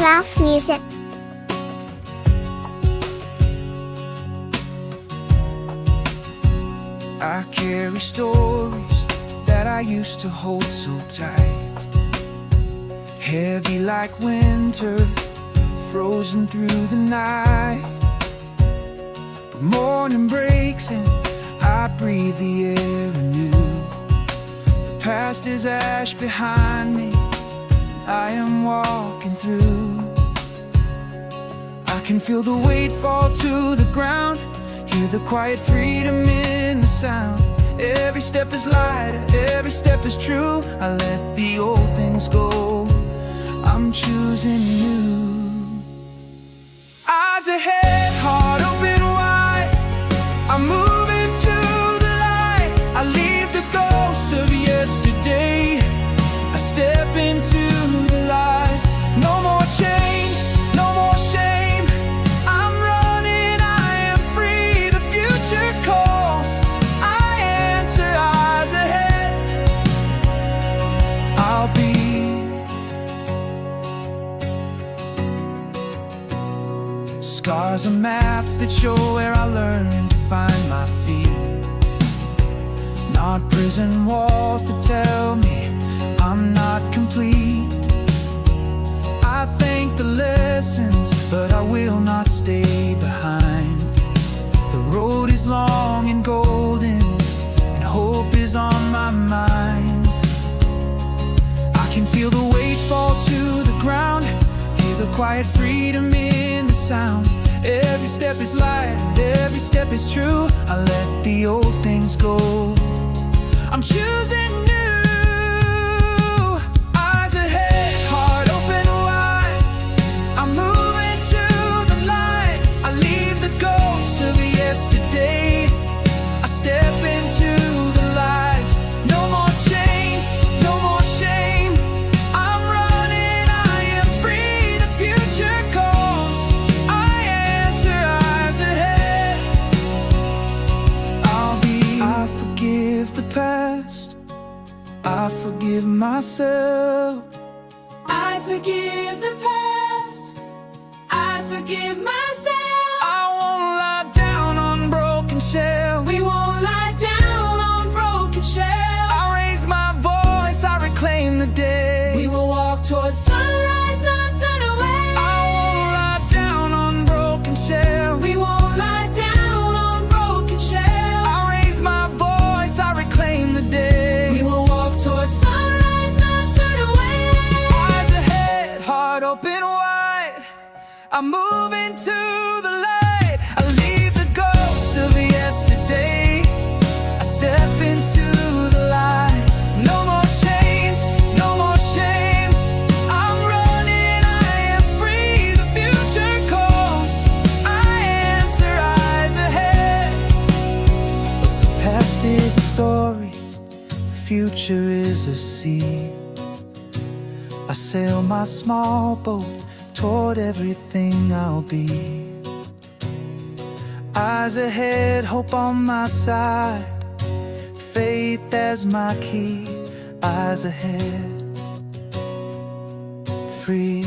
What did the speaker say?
AmRalph Music. I carry stories that I used to hold so tight, heavy like winter, frozen through the night. But morning breaks and I breathe the air anew. The past is ash behind me, and I am walking through. I can feel the weight fall to the ground, hear the quiet freedom in the sound. Every step is lighter, every step is true. I let the old things go, I'm choosing new. Eyes ahead, heart open wide, I'm moving to the light. I leave the ghosts of yesterday, I step into the light. No more chains, no more shame, I'm running, I am free. The future calls, I answer. Eyes ahead, I'll be. Scars are maps that show where I learned to find my feet, not prison walls that tell me I'm not complete. I thank the lessons, but I will not stay behind. The road is long and golden, and hope is on my mind. I can feel the weight fall to the ground, hear the quiet freedom in the sound. Every step is light, every step is true. I let the old things go, I'm choosing new. Eyes ahead, heart open wide, I'm moving to the light. I leave the ghosts of yesterday, I step into the light. No more chains, no more shame, I'm running, I am free. The future calls, I answer. Eyes ahead, I'll be. I forgive the past, I forgive myself. I forgive the past, I forgive myself. I won't lie down on broken shells. We won't lie down on broken shells. I raise my voice, I reclaim the day. We will walk towards sunrise, not turn away. I won't lie down on broken shells. We won't lie down on broken shells. I raise my voice, I reclaim the day. We will walk towards sunrise, not turn away. Eyes ahead, heart open wide, I'm moving to the light. I leave the ghosts of yesterday, I step into the light. No more chains, no more shame, I'm running, I am free. The future calls, I answer. Eyes ahead. The past is a story, the future is a sea. I sail my small boat toward everything I'll be. Eyes ahead, hope on my side, faith as my key. Eyes ahead, free.